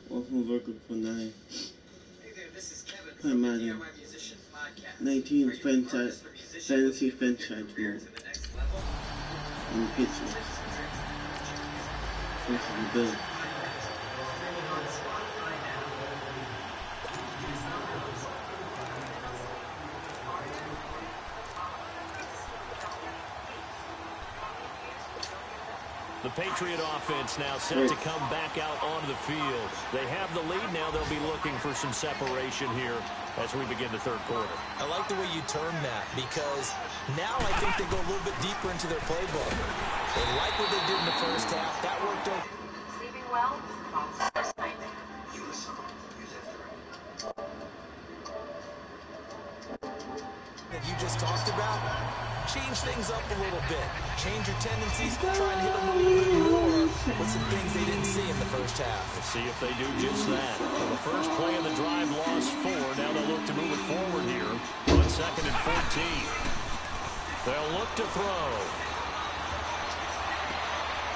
Welcome working for 9. Play Madden. 19 fantasy franchise mode. And pictures. This is the build. The Patriot offense now set to come back out onto the field. They have the lead now. They'll be looking for some separation here as we begin the third quarter. I like the way you term that because now I think they go a little bit deeper into their playbook. They like what they did in the first half. That worked out. Sleeping well? First night. That you just talked about, change things up a little bit. Change your tendencies, try and hit them a little bit more with some things they didn't see in the first half. We'll see if they do just that. Well, the first play of the drive lost 4. Now they'll look to move it forward here on 2nd and 14. They'll look to throw.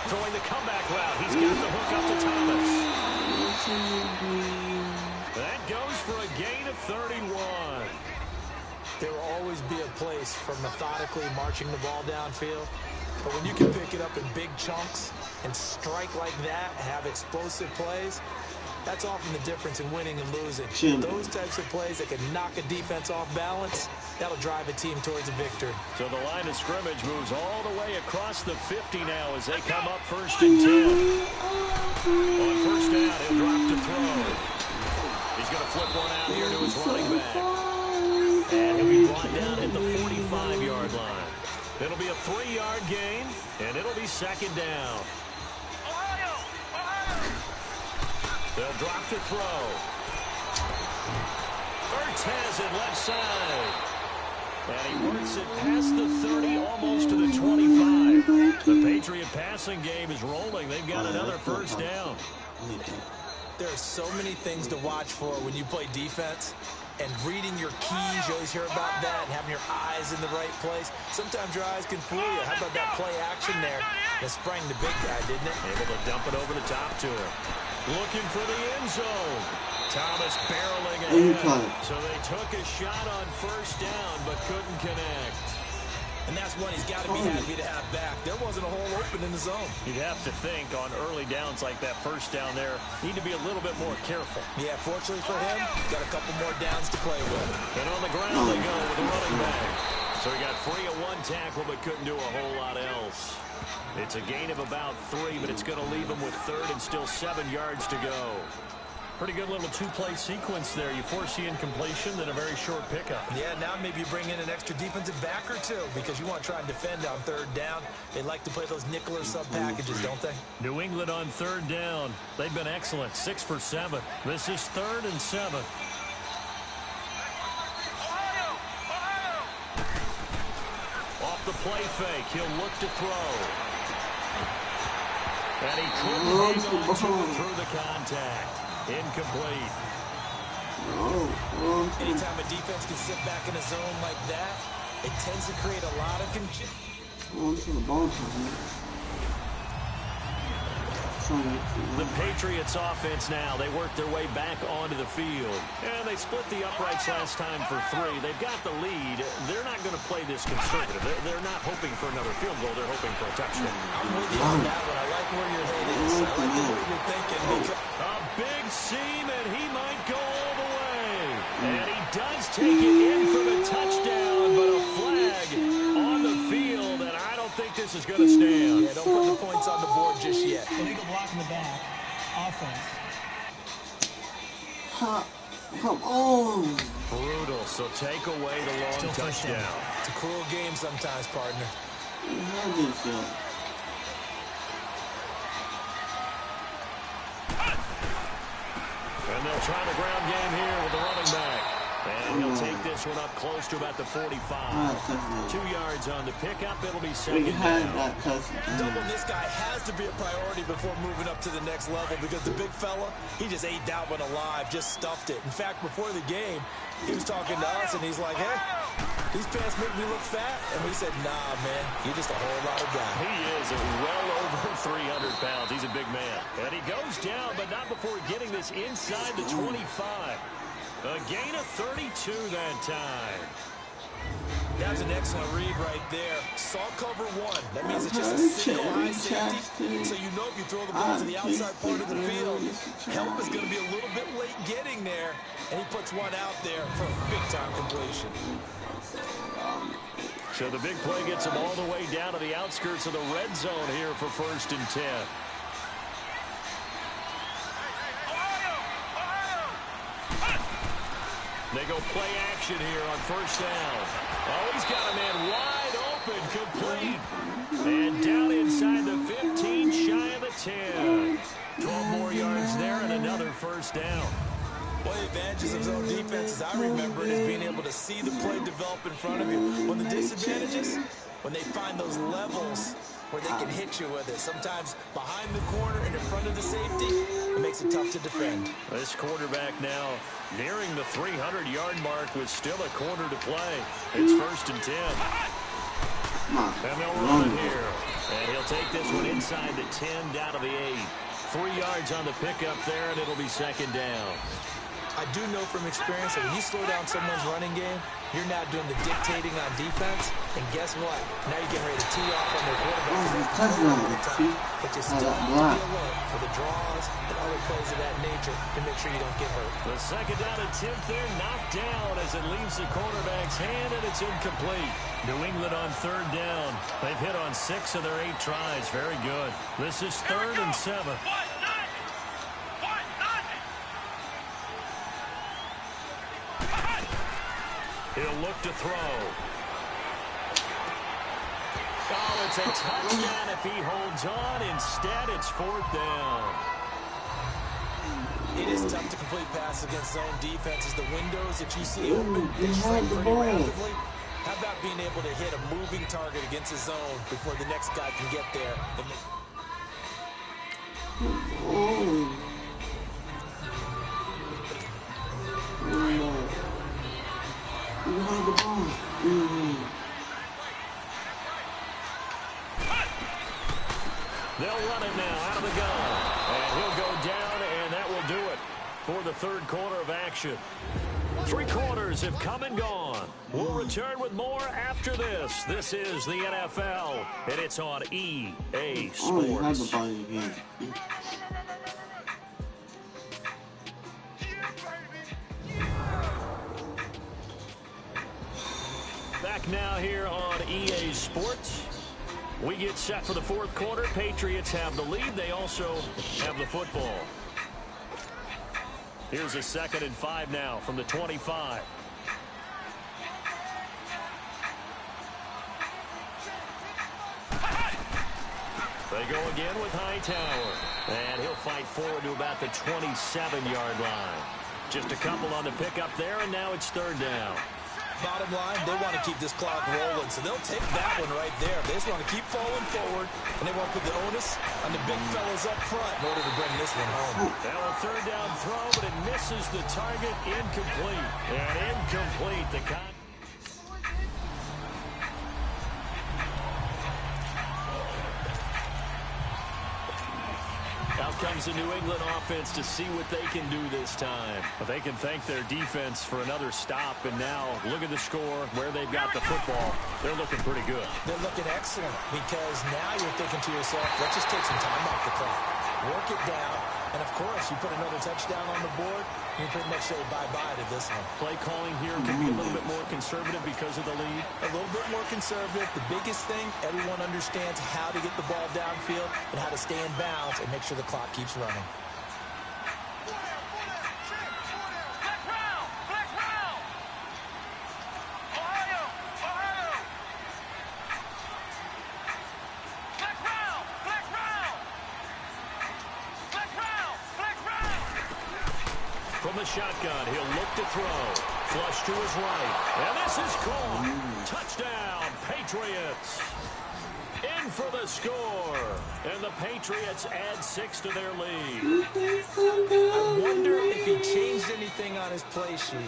Throwing the comeback route. He's got the hook up to Thomas. That goes for a gain of 31. There will always be a place for methodically marching the ball downfield. But when you can pick it up in big chunks and strike like that, have explosive plays, that's often the difference in winning and losing. Those types of plays that can knock a defense off balance, that'll drive a team towards a victory. So the line of scrimmage moves all the way across the 50 now as they come up 1st and 10. On 1st down, he'll drop to throw. He's going to flip one out here to his running back. And he'll be brought down at the 45-yard line. It'll be a 3-yard gain, and it'll be 2nd down. They'll drop to throw. Ertz has it left side. And he works it past the 30, almost to the 25. The Patriot passing game is rolling. They've got another 1st down. There are so many things to watch for when you play defense. And reading your keys, you always hear about that, and having your eyes in the right place. Sometimes your eyes can fool you. How about that play action there? That sprang the big guy, didn't it? Able to dump it over the top to him. Looking for the end zone. Thomas barreling ahead. So they took a shot on 1st down, but couldn't connect. And that's one he's got to be happy to have back. There wasn't a hole open in the zone. You'd have to think on early downs like that 1st down there, need to be a little bit more careful. Yeah, fortunately for him, got a couple more downs to play with. And on the ground they go with the running back. So he got free of 1 tackle, but couldn't do a whole lot else. It's a gain of about 3, but it's going to leave him with 3rd and still 7 yards to go. Pretty good little 2-play sequence there. You force the incompletion, then a very short pickup. Yeah, now maybe you bring in an extra defensive back or 2 because you want to try and defend on 3rd down. They like to play those nickel or sub packages, don't they? New England on 3rd down. They've been excellent, 6 for 7. This is 3rd and 7. Off the play fake, he'll look to throw. And he couldn't hang on to it through the contact. Incomplete. Anytime a defense can sit back in a zone like that, it tends to create a lot of confusion. The Patriots offense now, they work their way back onto the field. And they split the uprights last time for 3. They've got the lead. They're not going to play this conservative. They're not hoping for another field goal. They're hoping for a touchdown. I'm with you on that one. I like where your head is. I like the way you're thinking. A big seam, and he might go all the way. And he does take it in for the touchdown, but a flag on the field, and I don't think this is going to stand. Yeah, don't put the points on the board just yet. Illegal block in the back. Offense. Come on. Brutal, so take away the long touchdown. It's a cruel game sometimes, partner. And they'll try the ground game here with the running back. And he'll take this one up close to about the 45. 2 yards on the pickup. It'll be second down. Doubling this guy has to be a priority before moving up to the next level because the big fella, he just ate that one alive, just stuffed it. In fact, before the game, he was talking to us, and he's like, hey, these pants make me look fat. And we said, nah, man, you're just a whole lot of guy. He is well over 300 pounds. He's a big man. And he goes down, but not before getting this inside the 25. A gain of 32 that time. That's an excellent read right there. Saw cover one. That means it's just a single high safety. So you know if you throw the ball to the outside part of the field, help is going to be a little bit late getting there. And he puts one out there for a big-time completion. So the big play gets him all the way down to the outskirts of the red zone here for 1st and 10. They go play action here on 1st down. Oh, he's got a man wide open, complete. And down inside the 15, shy of the 10. 12 more yards there and another 1st down. One of the advantages of zone defense, as I remember it, is being able to see the play develop in front of you. One of the disadvantages, when they find those levels where they can hit you with it. Sometimes behind the corner and in front of the safety, it makes it tough to defend. This quarterback now nearing the 300-yard mark with still a quarter to play. It's 1st and 10. And they'll run it here. And he'll take this one inside the 10 down to the 8. 3 yards on the pickup there, and it'll be 2nd down. I do know from experience that when you slow down someone's running game, you're now doing the dictating on defense. And guess what? Now you're getting ready to tee off on their quarterback. But you still have to be alert for the draws and other plays of that nature to make sure you don't get hurt. The 2nd down and 10th there, knocked down as it leaves the quarterback's hand, and it's incomplete. New England on 3rd down. They've hit on 6 of their 8 tries. Very good. This is 3rd and 7. He'll look to throw. Oh, it's a touchdown if he holds on. Instead, it's 4th down. It is tough to complete passes against zone defenses. The windows that you see open, they shrink pretty rapidly. How about being able to hit a moving target against a zone before the next guy can get there? They'll run it now out of the gun. And he'll go down, and that will do it for the 3rd quarter of action. 3 quarters have come and gone. We'll return with more after this. This is the NFL, and it's on EA Sports. Back now here on EA Sports. We get set for the 4th quarter. Patriots have the lead. They also have the football. Here's a 2nd and 5 now from the 25. They go again with Hightower. And he'll fight forward to about the 27-yard line. Just a couple on the pickup there, and now it's 3rd down. Bottom line, they want to keep this clock rolling, so they'll take that one right there. They just want to keep falling forward, and they want to put the onus on the big fellas up front in order to bring this one home. Now a 3rd down throw, but it misses the target. Incomplete. And incomplete. Out comes the New England offense to see what they can do this time. But they can thank their defense for another stop. And now look at the score, where they've got the football. They're looking pretty good. They're looking excellent because now you're thinking to yourself, let's just take some time off the clock. Work it down. And, of course, you put another touchdown on the board, you pretty much say bye-bye to this one. Play calling here can be a little bit more conservative because of the lead. A little bit more conservative. The biggest thing, everyone understands how to get the ball downfield and how to stay in bounds and make sure the clock keeps running. From the shotgun, he'll look to throw. Flush to his right. And this is caught. Touchdown, Patriots. In for the score. And the Patriots add 6 to their lead. I wonder if he changed anything on his play sheet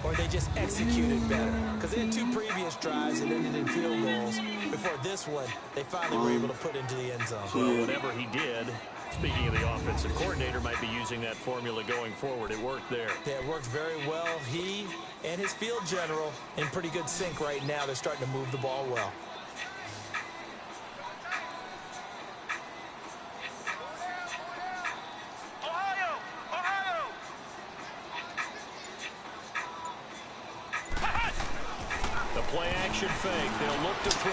or they just executed better. Because they had 2 previous drives that ended in field goals. Before this one, they finally were able to put into the end zone. Well, whatever he did, speaking of the offensive coordinator, might be using that formula going forward. It worked there. Yeah, it worked very well. He and his field general in pretty good sync right now. They're starting to move the ball well. Play-action fake. They'll look to throw.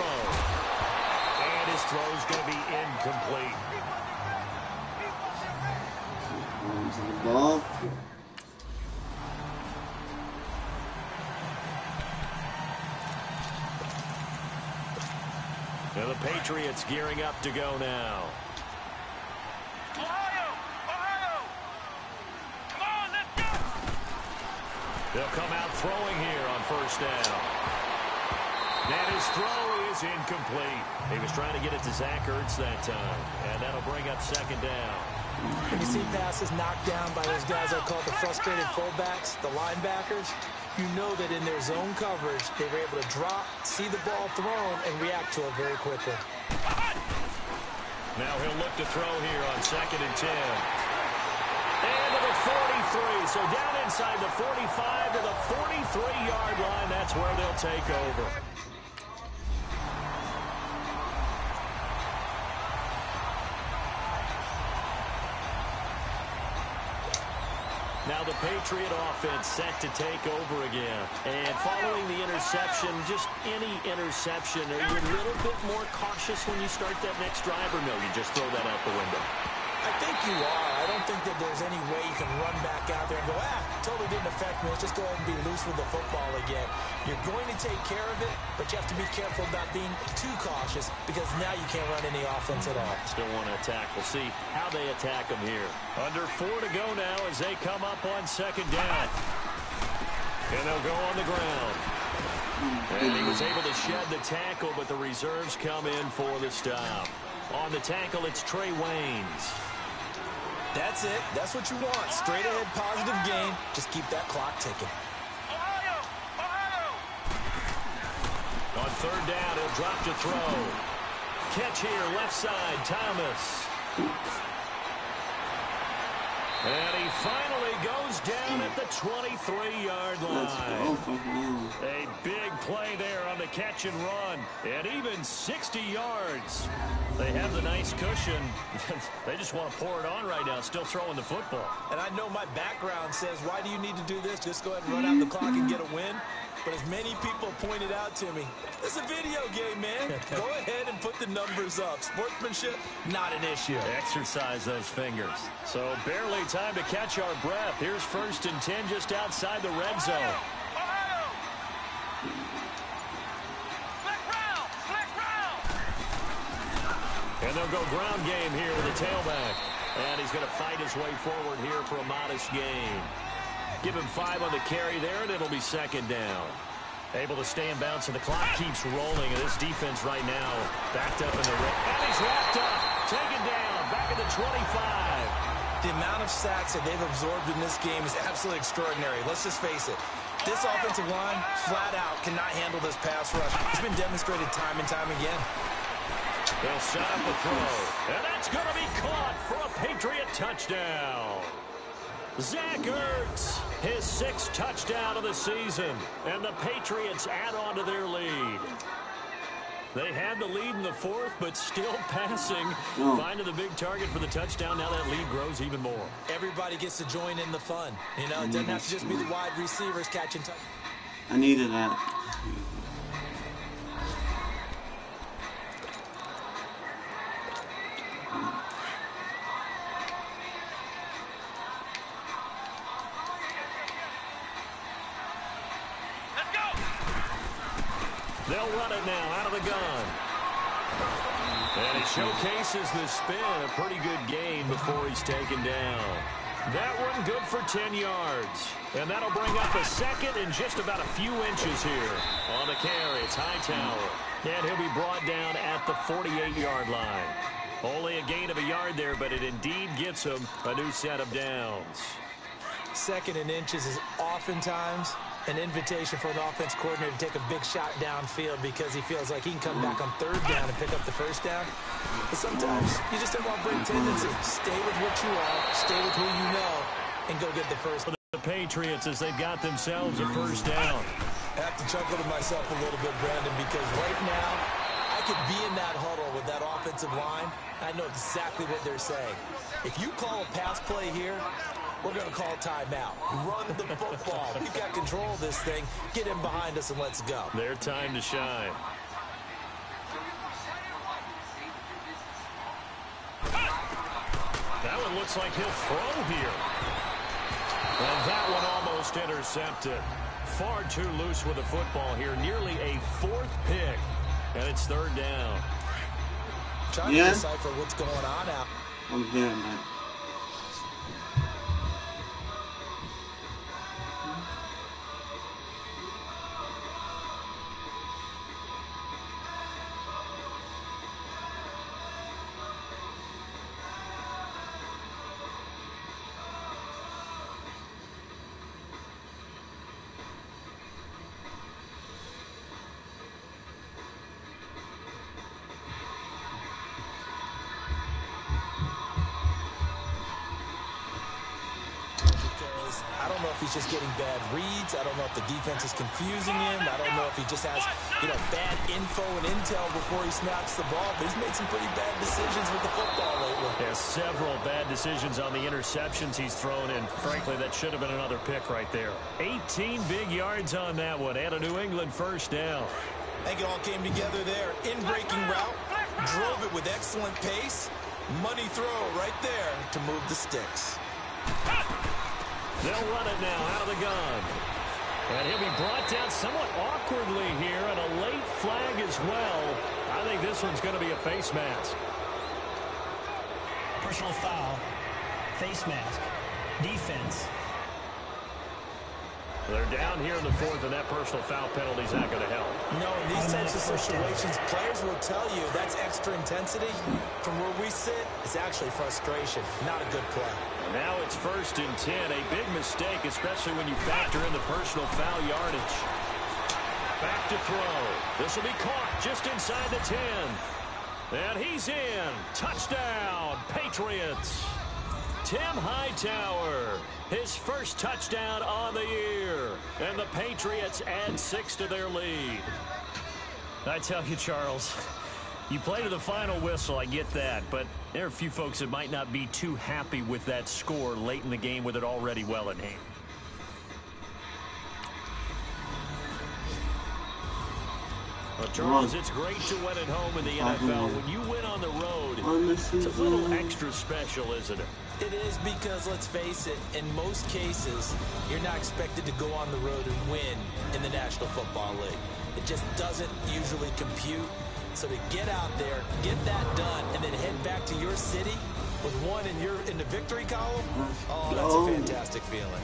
And his throw's going to be incomplete. The ball. And the Patriots gearing up to go now. Come on, let's go! They'll come out throwing here on first down. And his throw is incomplete. He was trying to get it to Zach Ertz that time. And that'll bring up second down. When you see passes knocked down by those guys I call the frustrated fullbacks, the linebackers, you know that in their zone coverage, they were able to drop, see the ball thrown, and react to it very quickly. Now he'll look to throw here on 2nd and 10. And to the 43. So down inside the 45 to the 43-yard line. That's where they'll take over. Now the Patriot offense set to take over again. And following the interception, just any interception, are you a little bit more cautious when you start that next drive, or no, you just throw that out the window? I think you are. I don't think that there's any way you can run back out there and go, totally didn't affect me. Let's just go ahead and be loose with the football again. You're going to take care of it, but you have to be careful about being too cautious because now you can't run any offense at all. Still want to attack. We'll see how they attack them here. Under 4 to go now as they come up on second down. And they'll go on the ground. And he was able to shed the tackle, but the reserves come in for the stop. On the tackle, it's Trey Waynes. That's it. That's what you want. Straight ahead, positive gain. Just keep that clock ticking. On third down, he'll drop to throw. Catch here, left side, Thomas. And he finally goes down at the 23-yard line. A big play there on the catch and run. And even 60 yards. They have the nice cushion. They just want to pour it on right now, still throwing the football. And I know my background says, why do you need to do this? Just go ahead and run out the clock and get a win. But as many people pointed out to me, it's a video game, man. Go ahead and put the numbers up. Sportsmanship, not an issue. Exercise those fingers. So barely time to catch our breath. Here's 1st and 10 just outside the red zone. And they'll go ground game here with the tailback. And he's going to fight his way forward here for a modest gain. Give him 5 on the carry there, and it'll be second down. Able to stay in bounds, and the clock keeps rolling. And this defense right now backed up in the ring. And he's wrapped up, taken down, back at the 25. The amount of sacks that they've absorbed in this game is absolutely extraordinary. Let's just face it. This offensive line, flat out, cannot handle this pass rush. It's been demonstrated time and time again. They'll set up a throw. And that's going to be caught for a Patriot touchdown. Zach Ertz, his 6th touchdown of the season. And the Patriots add on to their lead. They had the lead in the 4th, but still passing. Finding the big target for the touchdown. Now that lead grows even more. Everybody gets to join in the fun. You know, it doesn't have to just be the wide receivers catching touchdowns. I needed that. They'll run it now out of the gun. And he showcases the spin. A pretty good gain before he's taken down. That one good for 10 yards. And that'll bring up a second and just about a few inches here. On the carry, it's Hightower. And he'll be brought down at the 48-yard line. Only a gain of a yard there, but it indeed gets him a new set of downs. Second and inches is oftentimes an invitation for an offense coordinator to take a big shot downfield because he feels like he can come back on third down and pick up the first down. But sometimes you just don't want break tendency. Stay with what you are, stay with who you know, and go get the first. The Patriots as they've got themselves a first down. I have to chuckle to myself a little bit, Brandon, because right now I could be in that huddle with that offensive line. I know exactly what they're saying. If you call a pass play here, we're going to call timeout. Run the football. We've got control of this thing. Get him behind us and let's go. Their time to shine. That one looks like he'll throw here. And that one almost intercepted. Far too loose with the football here. Nearly a fourth pick. And it's third down. Trying to decipher what's going on out. I'm here, man. I don't know if he's just getting bad reads. I don't know if the defense is confusing him. I don't know if he just has, bad info and intel before he snaps the ball. But he's made some pretty bad decisions with the football lately. Yeah, several bad decisions on the interceptions he's thrown, and frankly, that should have been another pick right there. 18 big yards on that one, and a New England first down. I think it all came together there. In-breaking route, drove it with excellent pace. Money throw right there to move the sticks. They'll run it now out of the gun. And he'll be brought down somewhat awkwardly here, and a late flag as well. I think this one's going to be a face mask. Personal foul, face mask, defense. They're down here in the fourth, and that personal foul penalty's not going to help. No, in these types of situations, players will tell you that's extra intensity. From where we sit, it's actually frustration, not a good play. Now it's 1st and 10. A big mistake, especially when you factor in the personal foul yardage. Back to throw. This will be caught just inside the 10. And he's in. Touchdown, Patriots. Tim Hightower, his first touchdown on the year. And the Patriots add 6 to their lead. I tell you, Charles, you play to the final whistle, I get that. But there are a few folks that might not be too happy with that score late in the game with it already well in hand. Well, Charles, it's great to win at home in the NFL. When you win on the road, it's a little extra special, isn't it? It is because, let's face it, in most cases, you're not expected to go on the road and win in the National Football League. It just doesn't usually compute. So to get out there, get that done, and then head back to your city with one in the victory column, oh, that's a fantastic feeling.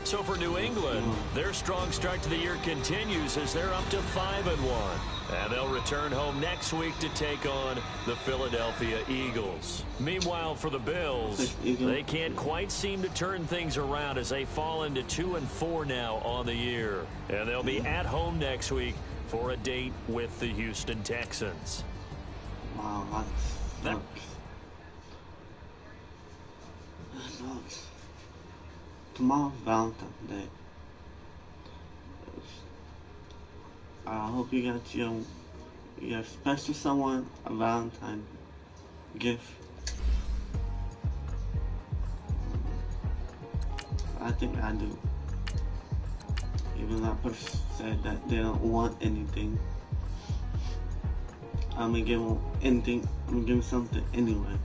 So for New England, their strong start to the year continues as they're up to 5-1. And they'll return home next week to take on the Philadelphia Eagles. Meanwhile, for the Bills, they can't quite seem to turn things around as they fall into 2-4 now on the year. And they'll be at home next week for a date with the Houston Texans. Wow, that sucks. Tomorrow's Valentine's Day. I hope you got your special someone a Valentine gift. I think I do. Even that person said that they don't want anything. I'm gonna give them anything. I'm gonna give them something anyway.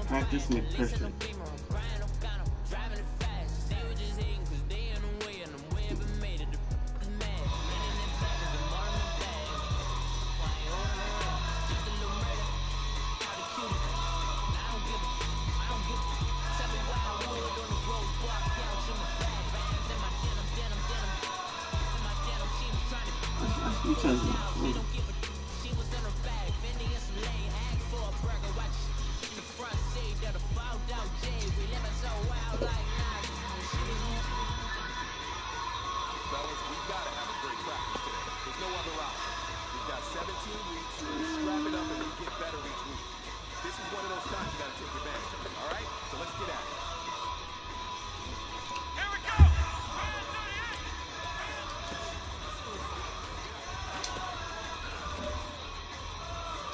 Practice makes perfect. You trying to do? Fellas, we've got to have a great practice today. There's no other option. We've got 17 weeks to strap it up and you get better each week. This is one of those times you got to take advantage of it. All right? So let's get at it. Here we go!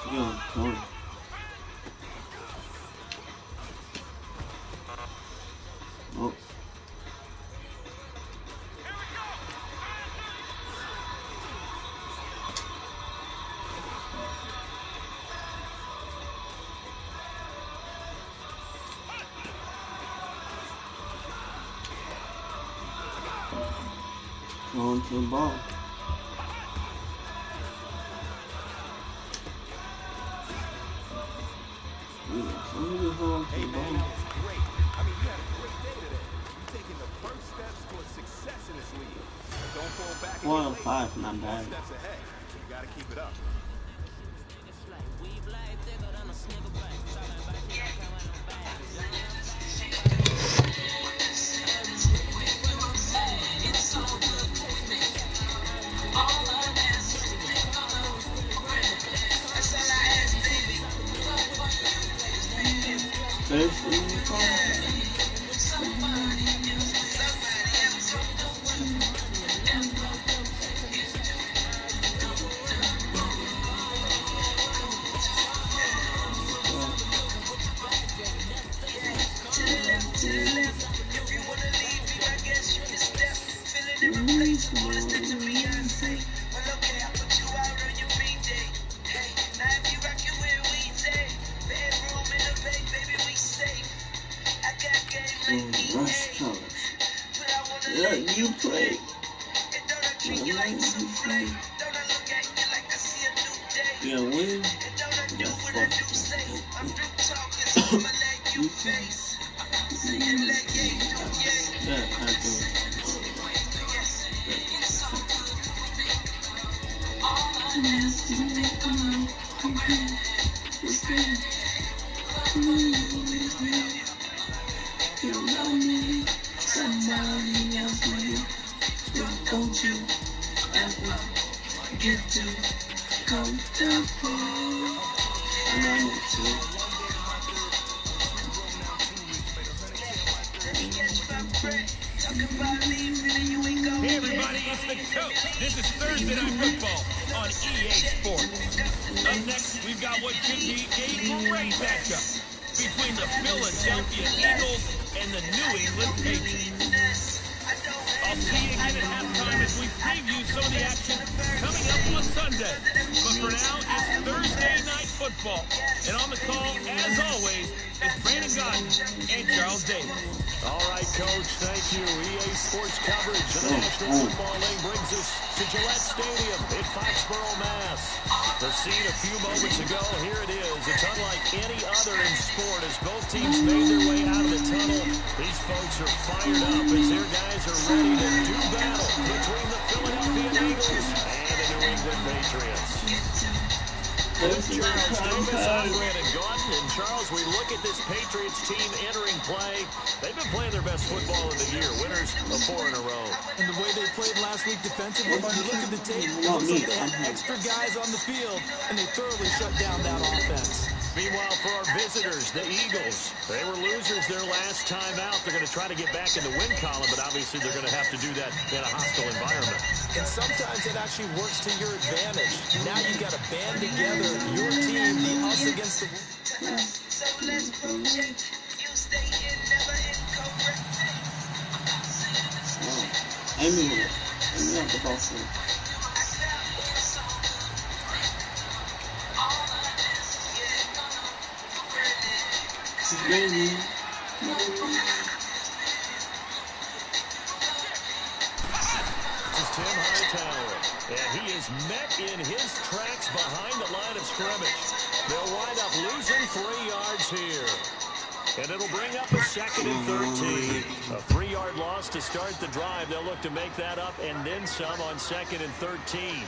Come on. Oh. Going to the ball. Hey man, that was great. I mean, you had a great day today. You're taking the first steps towards success in this league. Don't fall back. 4 of 5, not bad. Steps ahead. So you got to keep it up. Rush colors. Let you play. Yeah, win. Yeah, fuck. Yeah, I do. Somebody else will you. Don't you ever get too comfortable. I know it too. Hey everybody, it's the coach. This is Thursday Night Football on EA Sports. Up next, we've got what should be a great matchup between the Philadelphia Eagles and the New England Patriots. I'll see you again at halftime as we preview some of the action coming up on Sunday. But for now, it's Thursday Night Football. And on the call, as always, it's Brandon Godden and Charles Davis. All right, Coach, thank you. EA Sports coverage of the National Football League brings us to Gillette Stadium in Foxborough, Mass. The scene a few moments ago, here it is. It's unlike any other in sport as both teams made their way out of the tunnel. These folks are fired up as their guys are ready to do battle between the Philadelphia Eagles and the New England Patriots. Charles Davis, I'm Brandon Godden, and Charles, we look at this Patriots team entering play. They've been playing their best football of the year, winners of 4 in a row. And the way they played last week defensively, you look at the tape, it looks like they had extra guys on the field, and they thoroughly shut down that offense. Meanwhile, for our visitors, the Eagles, they were losers their last time out. They're going to try to get back in the win column, but obviously they're going to have to do that in a hostile environment. And sometimes it actually works to your advantage. Now you've got to band together, your team, the us against the... So let's project. You stay in, never incorrect. I mean it. I'm not the boss. Baby. Tim Hightower, and he is met in his tracks behind the line of scrimmage. They'll wind up losing 3 yards here. And it'll bring up a 2nd and 13. A 3-yard loss to start the drive. They'll look to make that up and then some on 2nd and 13.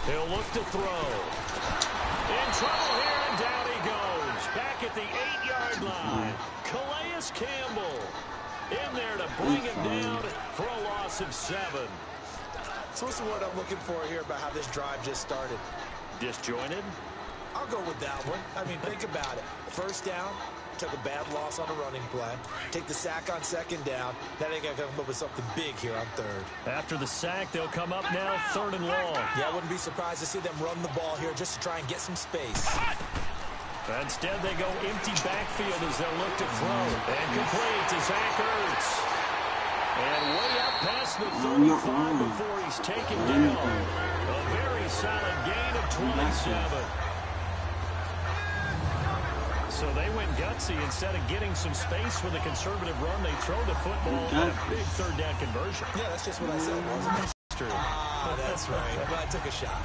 He'll look to throw. In trouble here, and down he goes. Back at the 8-yard line. Calais Campbell in there to bring him down for a loss of 7. So what's the word I'm looking for here about how this drive just started? Disjointed? I'll go with that one. I mean, think about it. First down, took a bad loss on a running play. Take the sack on second down. Now they got to come up with something big here on third. After the sack, they'll come up now 3rd and long. Yeah, I wouldn't be surprised to see them run the ball here just to try and get some space. Instead, they go empty backfield as they'll look to throw. And complete to Zach Ertz. And way up past the 35 before he's taken down. A very solid gain of 27. So they went gutsy. Instead of getting some space with a conservative run, they throw the football at a big 3rd down conversion. Yeah, that's just what I said, wasn't it? That's true. That's right. But I took a shot.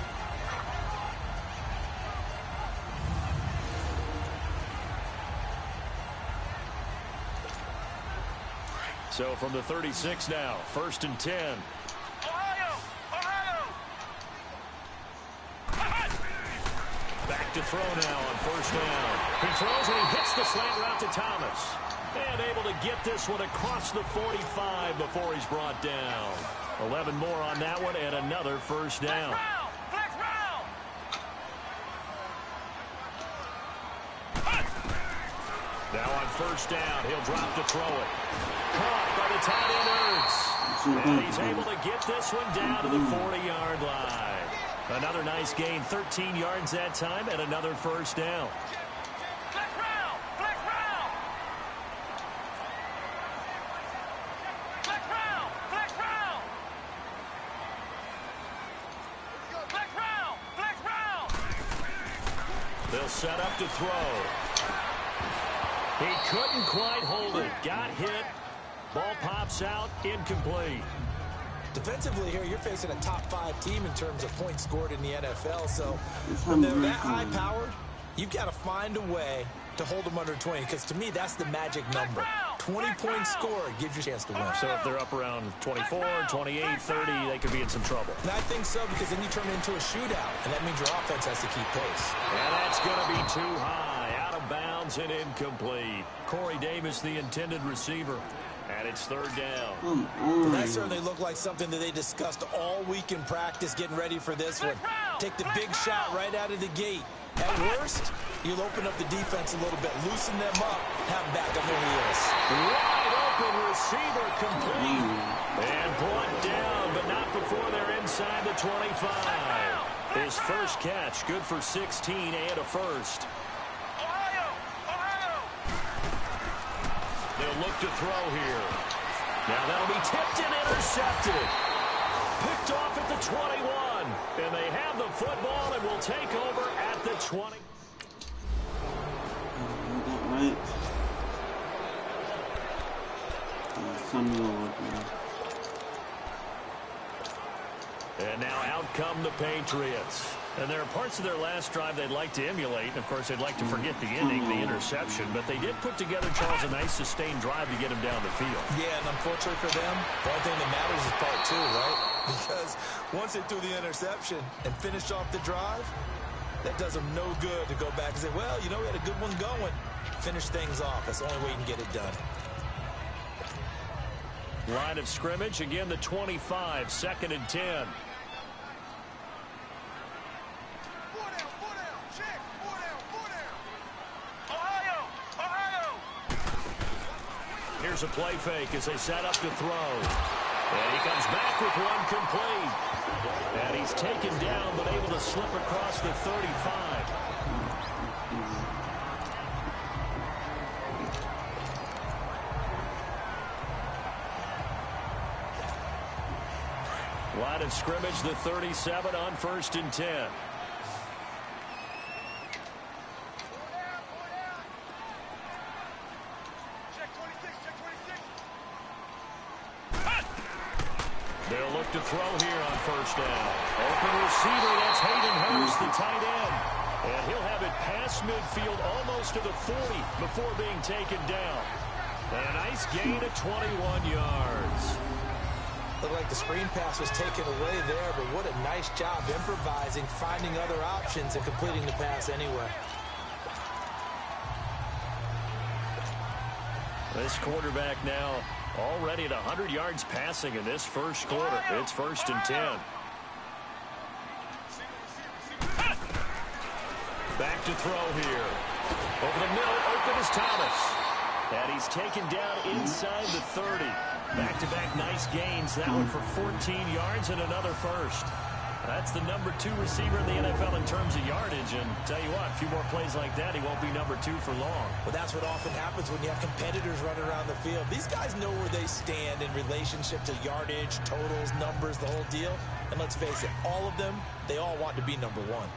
So from the 36 now, 1st and 10. Back to throw now on 1st down. He throws and he hits the slant route to Thomas. And able to get this one across the 45 before he's brought down. 11 more on that one and another 1st down. Now on 1st down, he'll drop to throw it. Caught by the tight end Ertz. And he's able to get this one down to the 40-yard line. Another nice gain, 13 yards that time, and another 1st down. They'll set up to throw. He couldn't quite hold it. Got hit. Ball pops out. Incomplete. Defensively here, you're facing a top 5 team in terms of points scored in the NFL. So when they're that high-powered, you've got to find a way to hold them under 20. Because to me, that's the magic number. 20 points scored gives you a chance to win. So if they're up around 24, 28, 30, they could be in some trouble. And I think so, because then you turn it into a shootout. And that means your offense has to keep pace. And that's going to be too high. Out of bounds and incomplete. Corey Davis, the intended receiver. And it's 3rd down. Well, that certainly looked like something that they discussed all week in practice, getting ready for this one. Take the big shot right out of the gate. At worst, you'll open up the defense a little bit, loosen them up, have them back on their heels. Wide open receiver complete. And brought down, but not before they're inside the 25. His first catch, good for 16 and a 1st. They'll look to throw here. Now that'll be tipped and intercepted. Picked off at the 21. And they have the football and will take over at the 20. Right. And now out come the Patriots. And there are parts of their last drive they'd like to emulate. And, of course, they'd like to forget the ending, the interception. But they did put together, Charles, a nice sustained drive to get him down the field. Yeah, and unfortunately for them, the only thing that matters is part 2, right? Because once they threw the interception and finished off the drive, that does them no good to go back and say, well, you know, we had a good one going. Finish things off. That's the only way you can get it done. Line of scrimmage, again, the 25, 2nd and 10. Here's a play fake as they set up to throw. And he comes back with one complete. And he's taken down, but able to slip across the 35. Line of scrimmage, the 37 on 1st and 10. They'll look to throw here on 1st down. Open receiver, that's Hayden Hurst, the tight end. And he'll have it past midfield almost to the 40 before being taken down. And a nice gain of 21 yards. Looked like the screen pass was taken away there, but what a nice job improvising, finding other options, and completing the pass anyway. This quarterback now already at 100 yards passing in this first quarter. It's 1st and 10. Back to throw here. Over the middle, open is Thomas. And he's taken down inside the 30. Back-to-back nice gains. That one for 14 yards and another first. That's the number 2 receiver in the NFL in terms of yardage. And tell you what, a few more plays like that, he won't be number 2 for long. Well, that's what often happens when you have competitors running around the field. These guys know where they stand in relationship to yardage, totals, numbers, the whole deal. And let's face it, all of them, they all want to be number 1.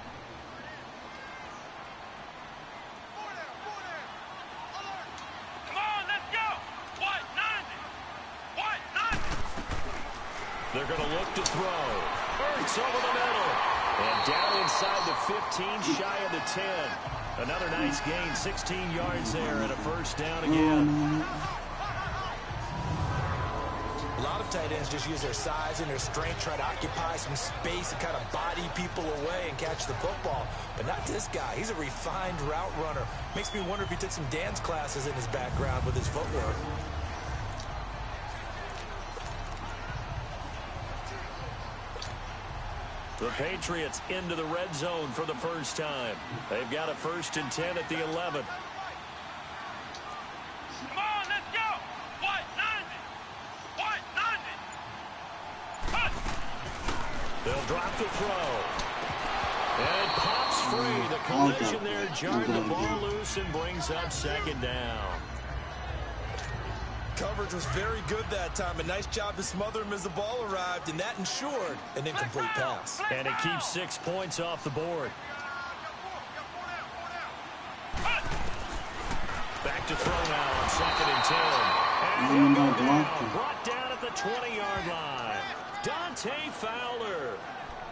They're going to look to throw. Hurts over the middle. And down inside the 15, shy of the 10. Another nice gain, 16 yards there and a first down again. A lot of tight ends just use their size and their strength, try to occupy some space and kind of body people away and catch the football. But not this guy. He's a refined route runner. Makes me wonder if he took some dance classes in his background with his footwork. The Patriots into the red zone for the first time. They've got a 1st and 10 at the 11. Come on, let's go! What? 90! They'll drop the throw. And it pops free. The collision there jarred the ball loose and brings up 2nd down. Coverage was very good that time. A nice job to smother him as the ball arrived, and that ensured an incomplete pass. And it keeps 6 points off the board. Back to throw now on 2nd and 10. And he'll go down, brought down at the 20-yard line. Dante Fowler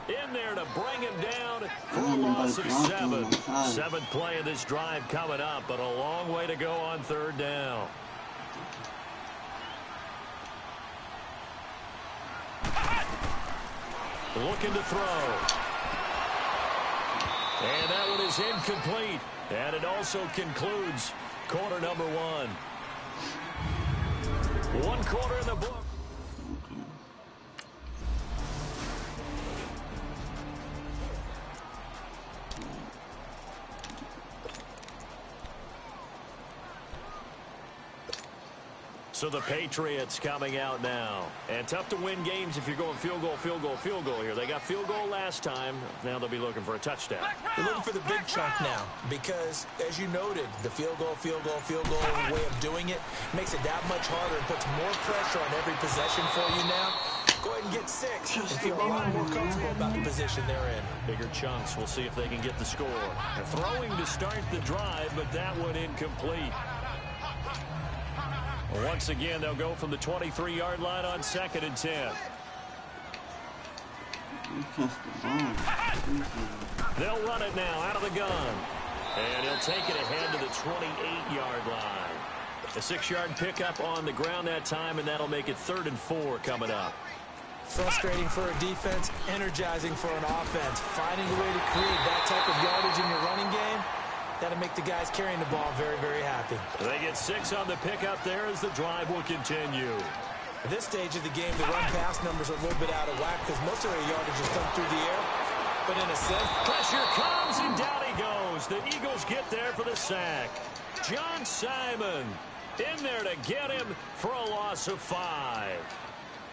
in there to bring him down for a loss of 7. 7th play of this drive coming up, but a long way to go on 3rd down. Looking to throw. And that one is incomplete. And it also concludes quarter number 1. 1 quarter in the book. So the Patriots coming out now. And tough to win games if you're going field goal, field goal, field goal here. They got field goal last time. Now they'll be looking for a touchdown. They're looking for the big chunk now because, as you noted, the field goal way of doing it makes it that much harder and puts more pressure on every possession for you now. Go ahead and get 6 and feel a lot more comfortable about the position they're in. Bigger chunks. We'll see if they can get the score. They're throwing to start the drive, but that one incomplete. Once again, they'll go from the 23-yard line on 2nd and 10. They'll run it now out of the gun. And he'll take it ahead to the 28-yard line. A 6-yard pickup on the ground that time, and that'll make it 3rd and 4 coming up. Frustrating for a defense, energizing for an offense. Finding a way to create that type of yardage in your running game, that'll make the guys carrying the ball very, very happy. They get 6 on the pickup there as the drive will continue. At this stage of the game, the run-pass numbers are a little bit out of whack because most of their yardage is come through the air. But in a sense, pressure comes and down he goes. The Eagles get there for the sack. John Simon in there to get him for a loss of 5.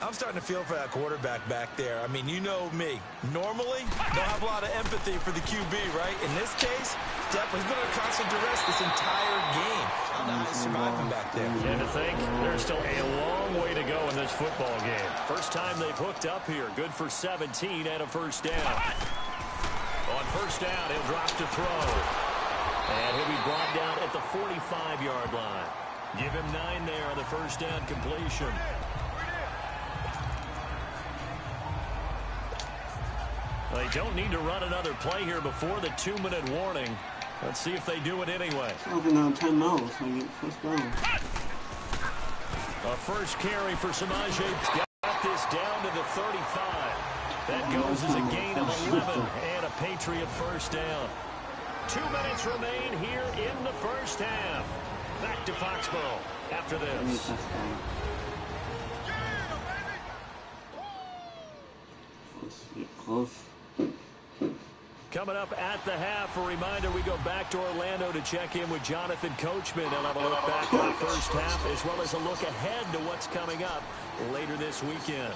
I'm starting to feel for that quarterback back there. I mean, you know me. Normally, don't have a lot of empathy for the QB, right? In this case, definitely been under constant duress this entire game. How the hell is surviving back there? And to think, there's still a long way to go in this football game. First time they've hooked up here. Good for 17 and a first down. On first down, he'll drop to throw. And he'll be brought down at the 45-yard line. Give him 9 there on the first down completion. They don't need to run another play here before the 2-minute warning. Let's see if they do it anyway. On 10 miles, I get first down. A first carry for Samaje. Got this this down to the 35. That goes as a gain of 11 and a Patriot first down. 2 minutes remain here in the first half. Back to Foxborough after this. Close. Coming up at the half, a reminder, we go back to Orlando to check in with Jonathan Coachman. And have a look back at the first half as well as a look ahead to what's coming up later this weekend.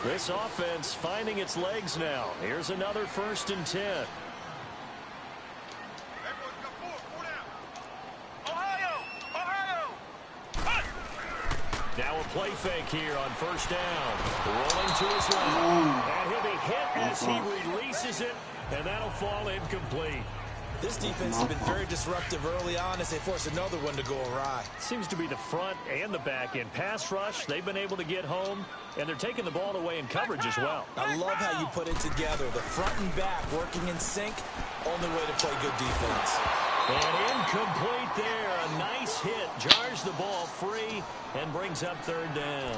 This offense finding its legs now. Here's another 1st and 10. Now a play fake here on 1st down. Rolling to his left. And he'll be hit as he releases it, and that'll fall incomplete. This defense has been very disruptive early on as they force another one to go awry. Seems to be the front and the back end. Pass rush, they've been able to get home, and they're taking the ball away in coverage as well. I love how you put it together. The front and back working in sync. Only way to play good defense. And incomplete there. A nice hit. Jars the ball free and brings up 3rd down.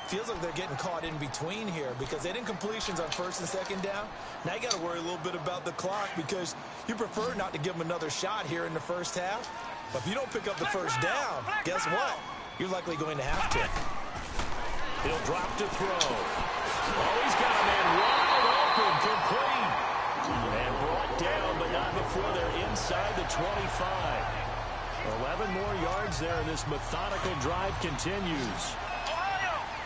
Feels like they're getting caught in between here because they didn't completions on 1st and 2nd down. Now you got to worry a little bit about the clock because you prefer not to give them another shot here in the first half. But if you don't pick up the 1st down, guess what? You're likely going to have to. He'll drop to throw. Oh, he's got a man wide open, complete. And brought down, but not before they're inside the 25. 11 more yards there, and this methodical drive continues.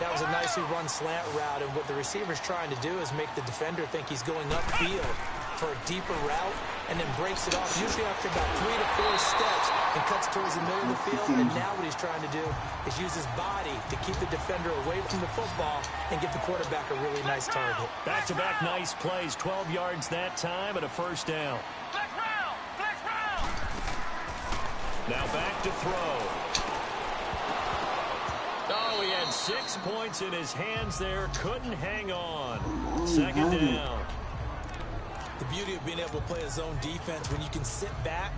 That was a nicely run slant route, and what the receiver's trying to do is make the defender think he's going upfield for a deeper route, and then breaks it off, usually after about 3 to 4 steps, and cuts towards the middle of the field. And now what he's trying to do is use his body to keep the defender away from the football and give the quarterback a really nice target. Back-to-back nice plays, 12 yards that time, and a 1st down. Now back to throw. Oh, he had 6 points in his hands there. Couldn't hang on. 2nd down. The beauty of being able to play a zone defense when you can sit back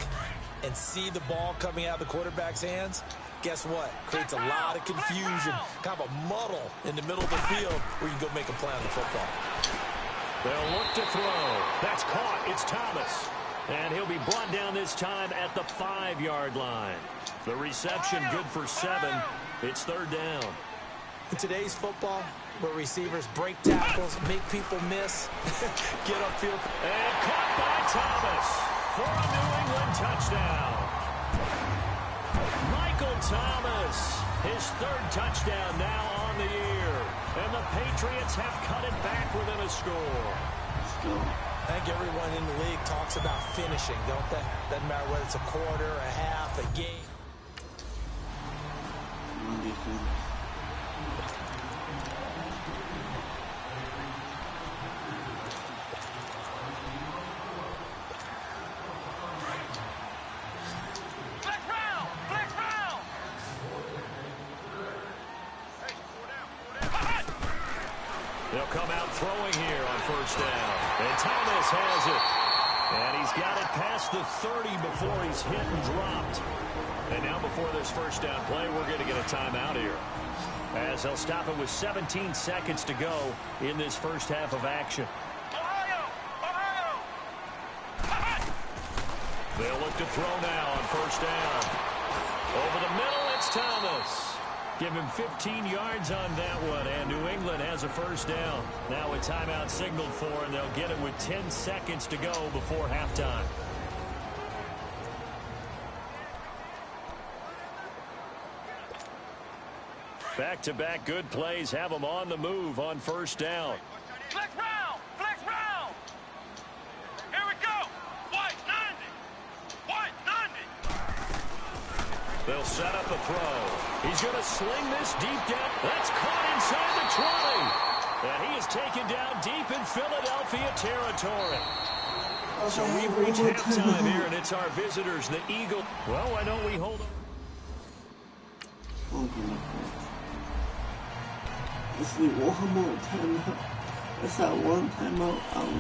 and see the ball coming out of the quarterback's hands, guess what? Creates a lot of confusion, kind of a muddle in the middle of the field where you can go make a play on the football. They'll look to throw. That's caught. It's Thomas. And he'll be brought down this time at the 5-yard line. The reception good for 7. It's 3rd down. In today's football, where receivers break tackles, make people miss, get upfield. And caught by Thomas for a New England touchdown. Michael Thomas, his 3rd touchdown now on the year. And the Patriots have cut it back within a score. I think everyone in the league talks about finishing, don't they? Doesn't matter whether it's a quarter, a half, a game. They'll come out throwing here on 1st down. And Thomas has it. And he's got it past the 30 before he's hit and dropped. And now before this 1st down play, we're going to get a timeout here, as they'll stop it with 17 seconds to go in this first half of action. They'll look to throw now on 1st down. Over the middle, it's Thomas. Give him 15 yards on that one, and New England has a 1st down. Now a timeout signaled for, and they'll get it with 10 seconds to go before halftime. Back-to-back good plays have them on the move on 1st down. Flex round! Flex round! Here we go! White 90! White 90! They'll set up a throw. He's going to sling this deep down. That's caught inside the 20. And he is taken down deep in Philadelphia territory. So we've reached halftime here, and it's our visitors, the Eagles. Well, why don't we hold on? Let's need one more timeout. Let's have one timeout out.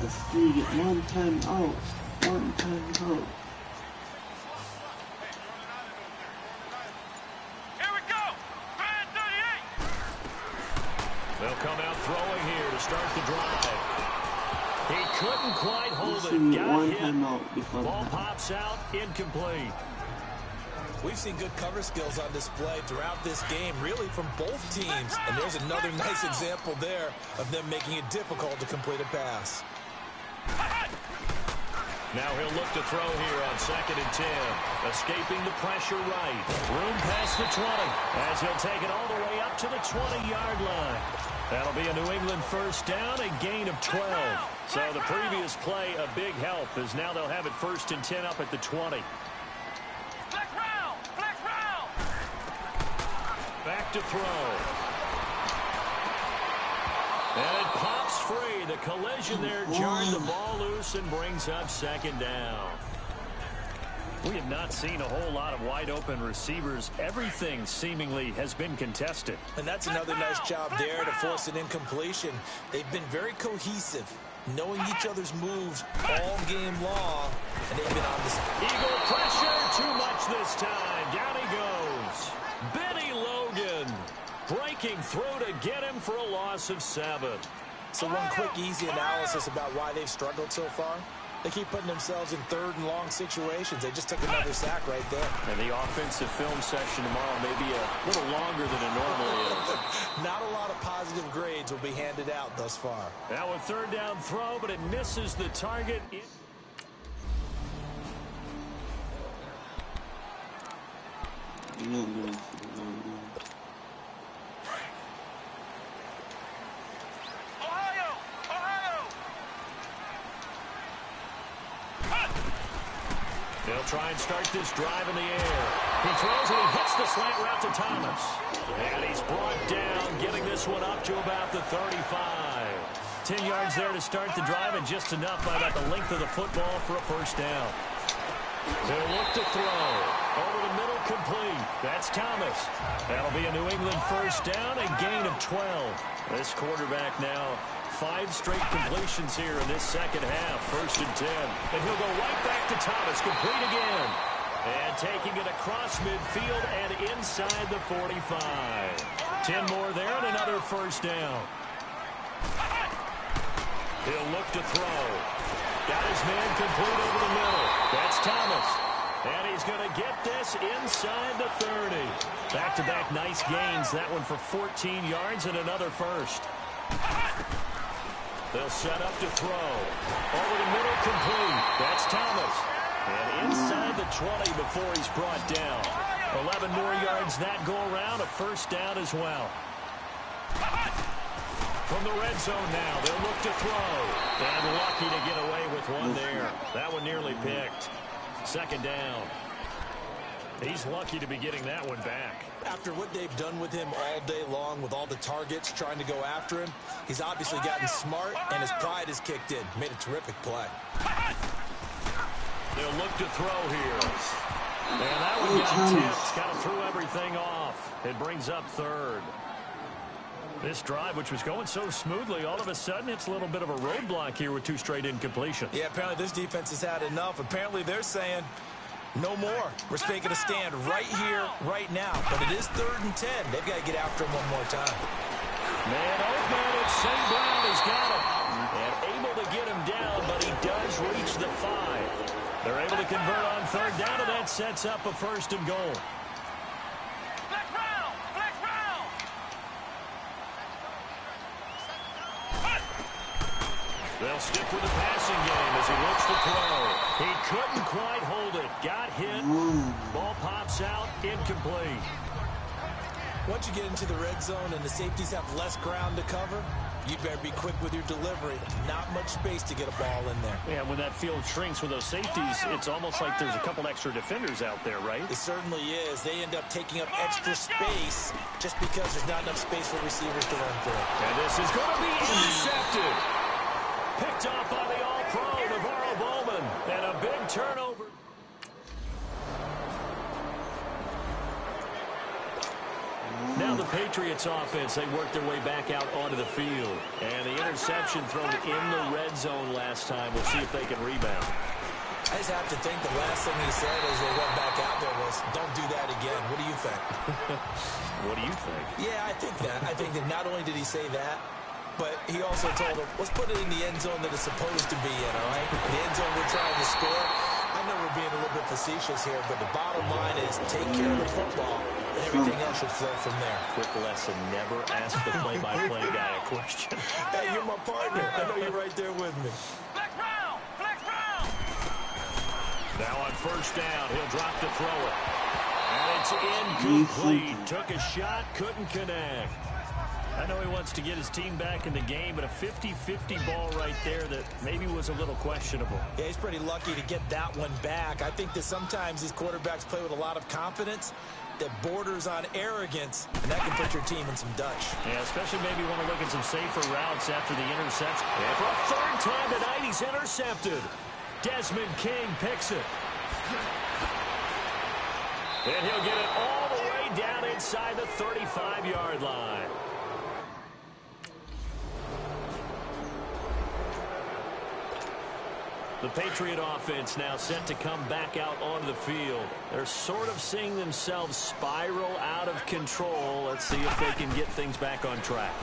Let's see, get one time out. One time out. They'll come out throwing here to start the drive. He couldn't quite hold it. Got hit. Ball pops out, incomplete. We've seen good cover skills on display throughout this game, really from both teams. And there's another nice example there of them making it difficult to complete a pass. Now he'll look to throw here on 2nd and 10. Escaping the pressure right. Room past the 20 as he'll take it all the way up to the 20-yard line. That'll be a New England first down, a gain of 12. So the previous play, a big help, as now they'll have it 1st and 10 up at the 20. Back to throw. And it pops free. The collision there jarred the ball loose and brings up 2nd down. We have not seen a whole lot of wide open receivers. Everything seemingly has been contested. And that's another nice job there to force an incompletion. They've been very cohesive, knowing each other's moves all game long, and they've been on this. Eagle pressure, too much this time. Down he goes. Benny Logan breaking through to get him for a loss of 7. So one quick, easy analysis about why they've struggled so far. They keep putting themselves in 3rd and long situations. They just took another sack right there. And the offensive film session tomorrow may be a little longer than it normally is. Not a lot of positive grades will be handed out thus far. Now a 3rd down throw, but it misses the target. They'll try and start this drive in the air. He throws and he hits the slant route to Thomas. And he's brought down, getting this one up to about the 35. 10 yards there to start the drive, and just enough by about the length of the football for a first down. They'll look to throw. Over the middle, complete. That's Thomas. That'll be a New England first down, a gain of 12. This quarterback now 5 straight completions here in this second half. 1st and 10. And he'll go right back to Thomas. Complete again. And taking it across midfield and inside the 45. 10 more there and another first down. He'll look to throw. Got his man complete over the middle. That's Thomas. And he's going to get this inside the 30. Back-to-back nice gains. That one for 14 yards and another first. They'll set up to throw. Over the middle, complete. That's Thomas. And inside the 20 before he's brought down. 11 more yards that go around. A first down as well. From the red zone now, they'll look to throw. And lucky to get away with one there. That one nearly picked. 2nd down. He's lucky to be getting that one back. After what they've done with him all day long, with all the targets trying to go after him, he's obviously gotten smart, and his pride has kicked in. Made a terrific play. They'll look to throw here. And that one gets tipped. Kind of threw everything off. It brings up 3rd. This drive, which was going so smoothly, all of a sudden it's a little bit of a roadblock here with 2 straight incompletions. Yeah, apparently this defense has had enough. Apparently they're saying, no more. We're making a stand right here, right now. But it is 3rd and 10. They've got to get after him one more time. Man, open. It's St. Brown. He's got him. And able to get him down, but he does reach the 5. They're able to convert on 3rd down, and that sets up a 1st and goal. They'll stick with the passing game as he looks to throw. He couldn't quite hold it. Got hit. Ball pops out. Incomplete. Once you get into the red zone and the safeties have less ground to cover, you better be quick with your delivery. Not much space to get a ball in there. Yeah, when that field shrinks with those safeties, it's almost like there's a couple extra defenders out there, right? It certainly is. They end up taking up extra space just because there's not enough space for receivers to run through. And this is going to be intercepted. Picked off by the All-Pro, Navarro Bowman. And a big turnover. Now the Patriots offense, they work their way back out onto the field. And the interception thrown in the red zone last time. We'll see if they can rebound. I just have to think the last thing he said as they went back back out there was, don't do that again. What do you think? What do you think? Yeah, I think that. I think that not only did he say that, but he also told him, let's put it in the end zone that it's supposed to be in, all right? The end zone we're trying to score. I know we're being a little bit facetious here, but the bottom line is take care of the football, and everything else should flow from there. Quick lesson, never ask the play-by-play guy a question. Hey, you're my partner. I know you're right there with me. Flex round! Flex round! Now on first down, he'll drop to throw it. And it's incomplete. Took a shot, couldn't connect. I know he wants to get his team back in the game, but a 50-50 ball right there that maybe was a little questionable. Yeah, he's pretty lucky to get that one back. I think that sometimes these quarterbacks play with a lot of confidence that borders on arrogance, and that can put your team in some Dutch. Yeah, especially maybe want to look at some safer routes after the interception. And for a third time tonight, he's intercepted. Desmond King picks it. And he'll get it all the way down inside the 35-yard line. The Patriot offense now set to come back out onto the field. They're sort of seeing themselves spiral out of control. Let's see if they can get things back on track.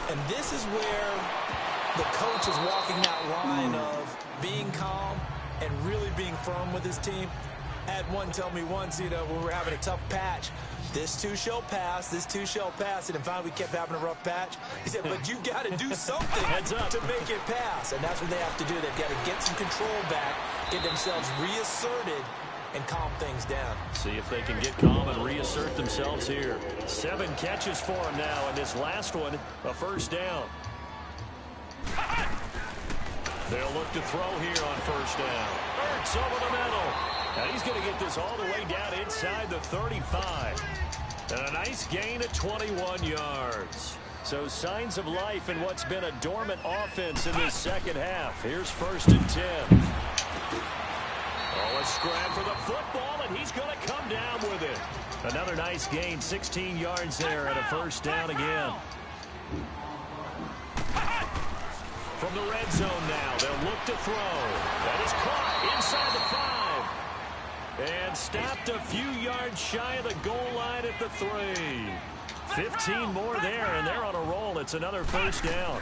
And this is where the coach is walking that line of being calm and really being firm with his team. Had one tell me once, when we were having a tough patch, this too shall pass, this too shall pass. And finally we kept having a rough patch. He said, but you got to do something to make it pass. And that's what they have to do. They've got to get some control back, get themselves reasserted, and calm things down. See if they can get calm and reassert themselves here. 7 catches for him now, and this last one, a first down. They'll look to throw here on first down. Ertz over the middle. And he's going to get this all the way down inside the 35. And a nice gain of 21 yards. So signs of life in what's been a dormant offense in this second half. Here's 1st and 10. Oh, a scram for the football, and he's going to come down with it. Another nice gain, 16 yards there, and a first down again. From the red zone now, they'll look to throw. That is caught inside the 5. And stopped a few yards shy of the goal line at the 3. 15 more there, and they're on a roll. It's another first down.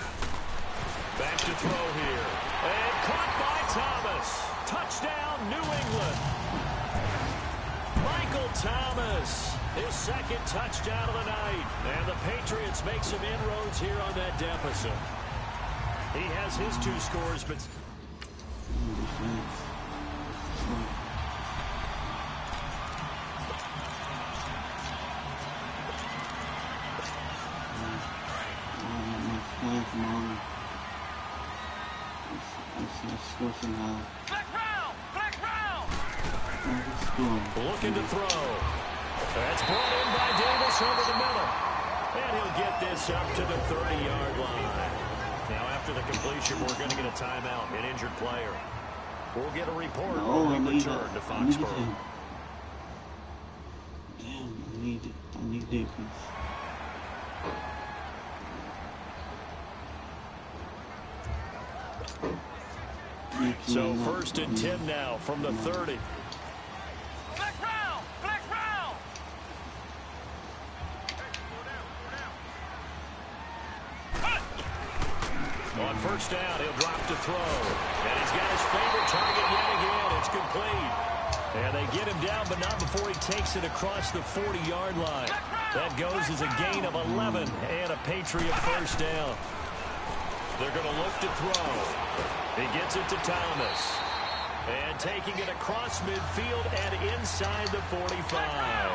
Back to throw here. And caught by Thomas. Touchdown, New England. Michael Thomas, his 2nd touchdown of the night. And the Patriots make some inroads here on that deficit. He has his 2 scores, but... Looking to throw. That's brought in by Davis over the middle. And he'll get this up to the 30-yard line. Now, after the completion, we're going to get a timeout, an injured player. We'll get a report when we return to Foxborough. Damn, I need defense. So 1st and 10 now from the 30. Flex round! Flex round! On first down, he'll drop to throw. And he's got his favorite target yet again. It's complete. And they get him down, but not before he takes it across the 40-yard line. That goes as a gain of 11 and a Patriot first down. They're going to look to throw. He gets it to Thomas. And taking it across midfield and inside the 45.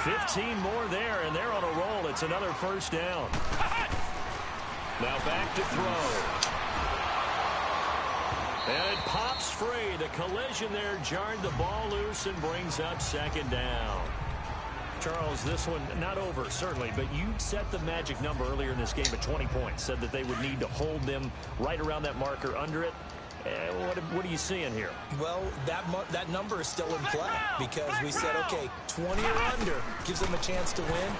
15 more there, and they're on a roll. It's another first down. Now back to throw. And it pops free. The collision there jarred the ball loose and brings up 2nd down. Charles, this one not over, certainly, but you set the magic number earlier in this game at 20 points. Said that they would need to hold them right around that marker under it. What are you seeing here? Well, that number is still in play because we said, okay, 20 or under gives them a chance to win.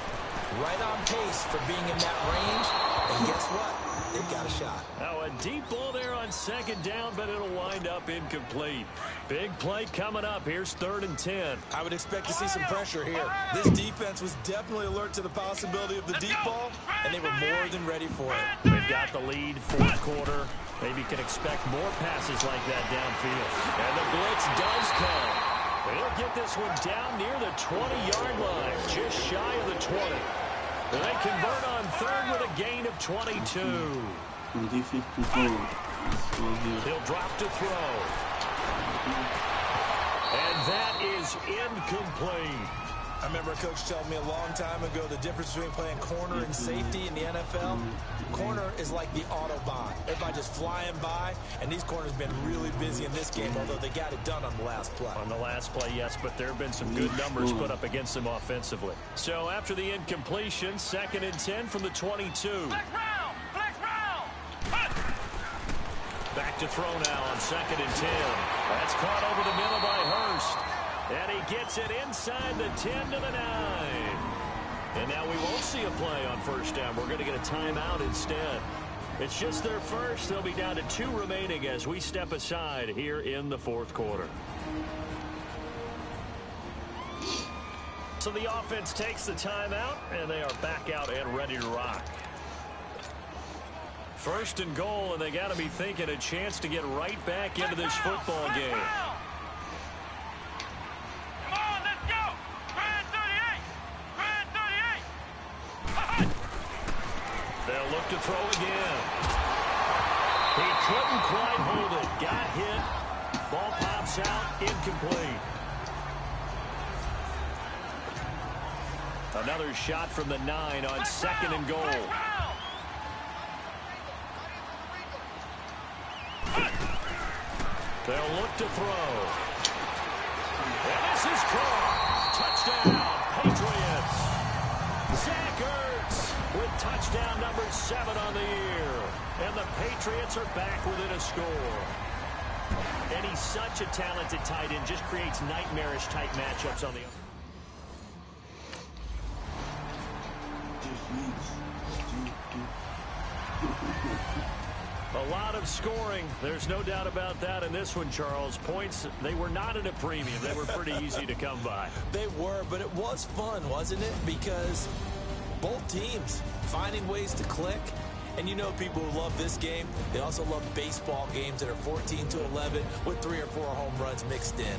Right on pace for being in that range. And guess what? they got a shot. Now a deep ball there on second down, but it'll wind up incomplete. Big play coming up. Here's 3rd and 10. I would expect to see some pressure here. This defense was definitely alert to the possibility of the deep ball, and they were more than ready for it. They've got the lead, 4th quarter. Maybe you can expect more passes like that downfield. And the blitz does come. They'll get this one down near the 20-yard line, just shy of the 20. They convert on 3rd with a gain of 22. He'll drop to throw. And that is incomplete. I remember a coach telling me a long time ago the difference between playing corner and safety in the NFL. Corner is like the Autobahn. Everybody just flying by, and these corners have been really busy in this game, although they got it done on the last play. On the last play, yes, but there have been some good numbers put up against them offensively. So after the incompletion, 2nd and 10 from the 22. Flex round! Back to throw now on 2nd and 10. That's caught over the middle by Hurst. And he gets it inside the 10 to the 9. And now we won't see a play on 1st down. We're going to get a timeout instead. It's just their first. They'll be down to 2 remaining as we step aside here in the 4th quarter. So the offense takes the timeout, and they are back out and ready to rock. 1st and goal, and they got to be thinking a chance to get right back into this football game. They'll look to throw again. He couldn't quite hold it. Got hit. Ball pops out. Incomplete. Another shot from the 9 on 2nd and goal. They'll look to throw. And this is caught. Touchdown, Patriots. Zach Ertz with touchdown number 7 on the year. And the Patriots are back within a score. And he's such a talented tight end, just creates nightmarish type matchups on the other. A lot of scoring. There's no doubt about that in this one, Charles. Points, they were not at a premium. They were pretty easy to come by. They were, but it was fun, wasn't it? Because both teams finding ways to click. And you know people who love this game, they also love baseball games that are 14-11 with 3 or 4 home runs mixed in.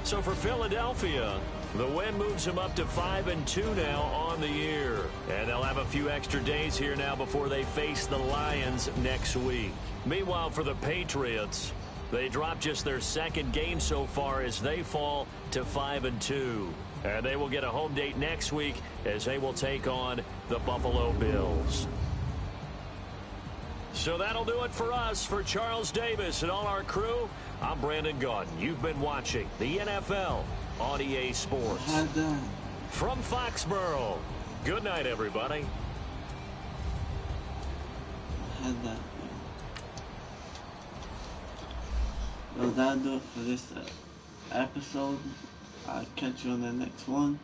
So for Philadelphia, the win moves them up to 5-2 now on the year. And they'll have a few extra days here now before they face the Lions next week. Meanwhile, for the Patriots, they dropped just their 2nd game so far as they fall to 5-2. And they will get a home date next week as they will take on the Buffalo Bills. So that'll do it for us. For Charles Davis and all our crew, I'm Brandon Gaudin. You've been watching the NFL on EA Sports. From Foxborough, good night, everybody. Well, that'll do it for this episode. I'll catch you on the next one.